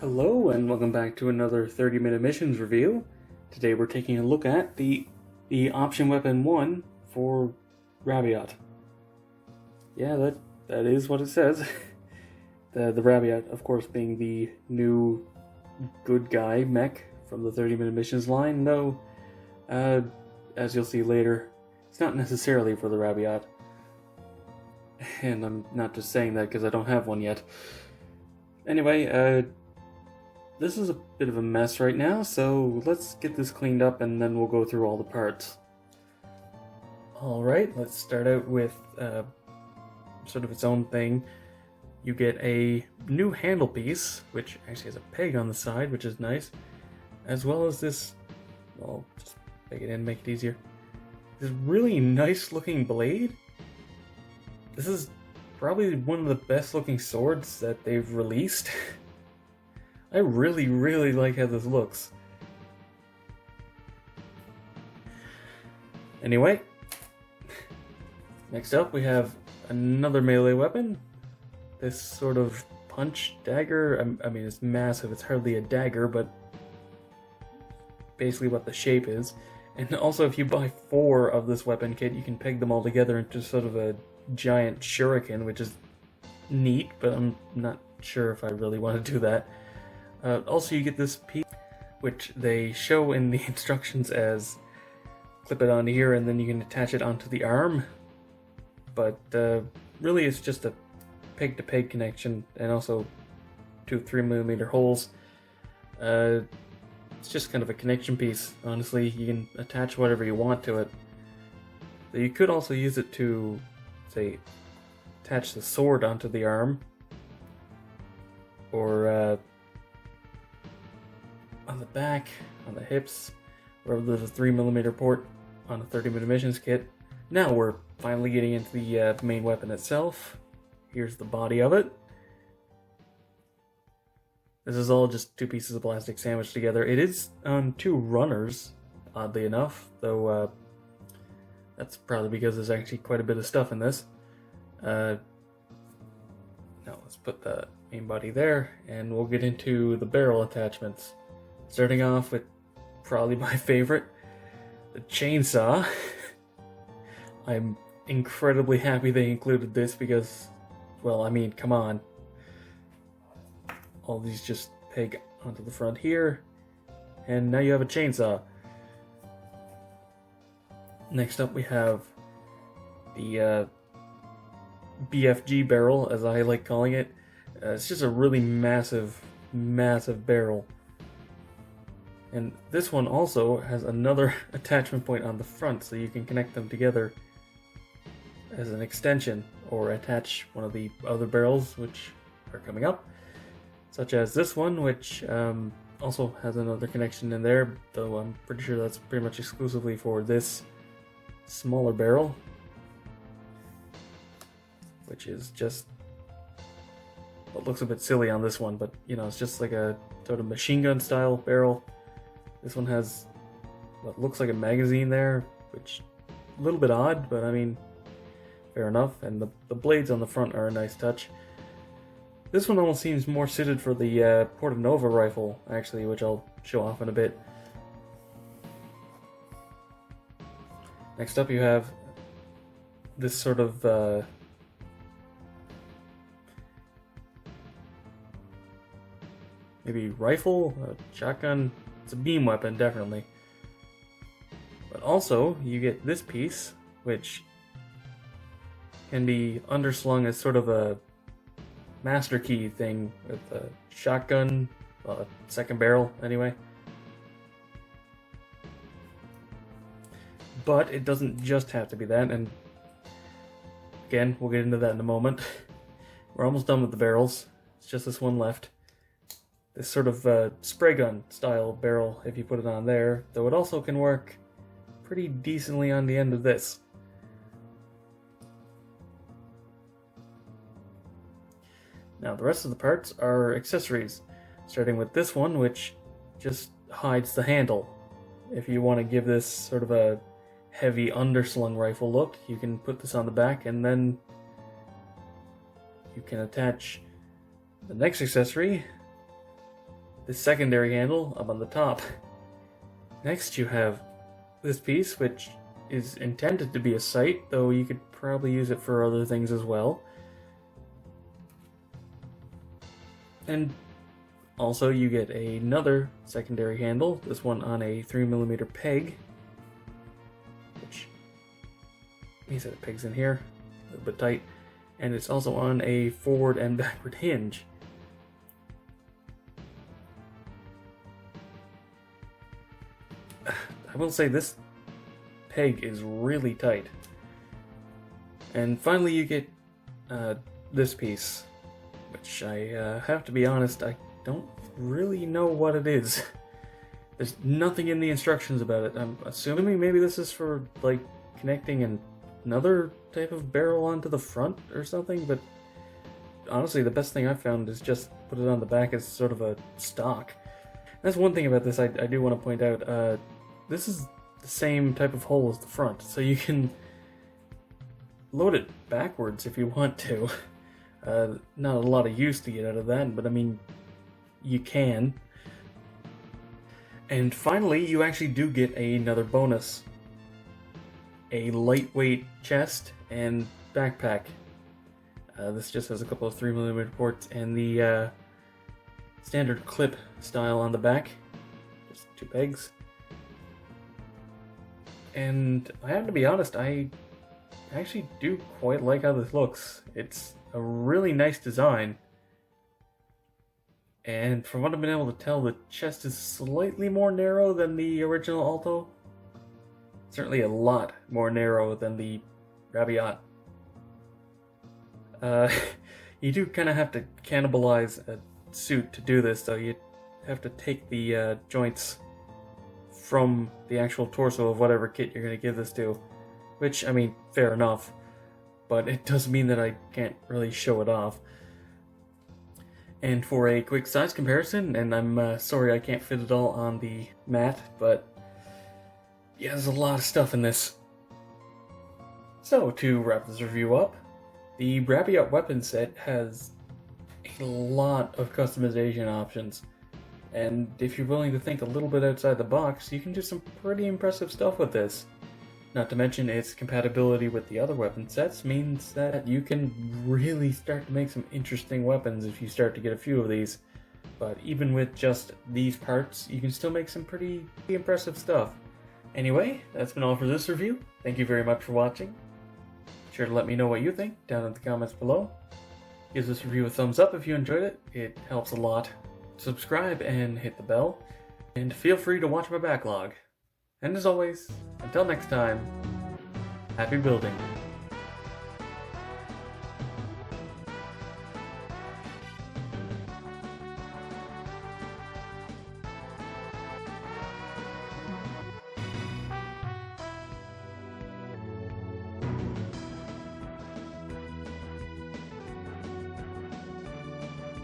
Hello and welcome back to another 30-minute missions review. Today we're taking a look at the option weapon 1 for Rabiot. Yeah, that is what it says. the Rabiot, of course, being the new good guy mech from the 30-minute missions line, though, as you'll see later, it's not necessarily for the Rabiot. And I'm not just saying that because I don't have one yet. Anyway, this is a bit of a mess right now, so let's get this cleaned up and then we'll go through all the parts. Alright, let's start out with sort of its own thing. You get a new handle piece, which actually has a peg on the side, which is nice, as well as this, well, just peg it in, make it easier, this really nice looking blade. This is probably one of the best looking swords that they've released. I really like how this looks. Anyway, next up we have another melee weapon. This sort of punch dagger. I mean, it's massive, it's hardly a dagger, but basically what the shape is. And also, if you buy 4 of this weapon kit, you can peg them all together into sort of a giant shuriken, which is neat, but I'm not sure if I really want to do that. Also, you get this piece, which they show in the instructions as clip it onto here and then you can attach it onto the arm. But really it's just a peg-to-peg connection, and also 2 3mm holes. It's just kind of a connection piece. Honestly, you can attach whatever you want to it. So you could also use it to, say, attach the sword onto the arm, or on the back, on the hips, wherever there's a 3mm port on a 30-minute missions kit. Now we're finally getting into the main weapon itself. Here's the body of it. This is all just 2 pieces of plastic sandwiched together. It is on 2 runners, oddly enough, though that's probably because there's actually quite a bit of stuff in this. Now let's put the main body there, and we'll get into the barrel attachments. Starting off with probably my favorite, the chainsaw. I'm incredibly happy they included this because, well, I mean, come on. All these just peg onto the front here, and now you have a chainsaw. Next up we have the Bfg Barrel, as I like calling it. It's just a really massive barrel. And this one also has another attachment point on the front, so you can connect them together as an extension, or attach one of the other barrels which are coming up, such as this one, which also has another connection in there, though I'm pretty sure that's pretty much exclusively for this smaller barrel, which is just what looks a bit silly on this one, but you know, it's just like a sort of machine gun style barrel. This one has what looks like a magazine there, which a little bit odd, but I mean, fair enough. And the blades on the front are a nice touch. This one almost seems more suited for the Portanova rifle, actually, which I'll show off in a bit. Next up you have this sort of maybe rifle, a shotgun. It's a beam weapon, definitely. But also, you get this piece, which can be underslung as sort of a master key thing with a shotgun, well, a second barrel, anyway. But it doesn't just have to be that, and again, we'll get into that in a moment. We're almost done with the barrels. It's just this one left. This sort of spray gun style barrel, if you put it on there, though it also can work pretty decently on the end of this. Now the rest of the parts are accessories, starting with this one, which just hides the handle. If you want to give this sort of a heavy underslung rifle look, you can put this on the back, and then you can attach the next accessory, the secondary handle up on the top. Next you have this piece, which is intended to be a sight, though you could probably use it for other things as well. And also you get another secondary handle, this one on a 3mm peg, which means that it pegs in here, a little bit tight, and it's also on a forward and backward hinge. I will say this peg is really tight. And finally you get this piece, which I have to be honest, I don't really know what it is. There's nothing in the instructions about it. I'm assuming maybe this is for like connecting another type of barrel onto the front or something, but honestly the best thing I've found is just put it on the back as sort of a stock. That's one thing about this I do want to point out. This is the same type of hole as the front, so you can load it backwards if you want to. Not a lot of use to get out of that, but I mean, you can. And finally, you actually do get another bonus. A lightweight chest and backpack. This just has a couple of 3mm ports and the standard clip style on the back. Just 2 pegs. And I have to be honest, I actually do quite like how this looks. It's a really nice design. And from what I've been able to tell, the chest is slightly more narrow than the original Alto. Certainly a lot more narrow than the Rabiot. You do kind of have to cannibalize a suit to do this, though. You have to take the joints from the actual torso of whatever kit you're going to give this to. Which, I mean, fair enough. But it does mean that I can't really show it off. And for a quick size comparison, and I'm sorry I can't fit it all on the mat, but yeah, there's a lot of stuff in this. So, to wrap this review up, the Rabiot Weapons set has a lot of customization options. And if you're willing to think a little bit outside the box, you can do some pretty impressive stuff with this. Not to mention its compatibility with the other weapon sets means that you can really start to make some interesting weapons if you start to get a few of these. But even with just these parts, you can still make some pretty impressive stuff. Anyway, that's been all for this review. Thank you very much for watching. Be sure to let me know what you think down in the comments below. Give this review a thumbs up if you enjoyed it. It helps a lot. Subscribe and hit the bell. And feel free to watch my backlog. And as always, until next time, happy building.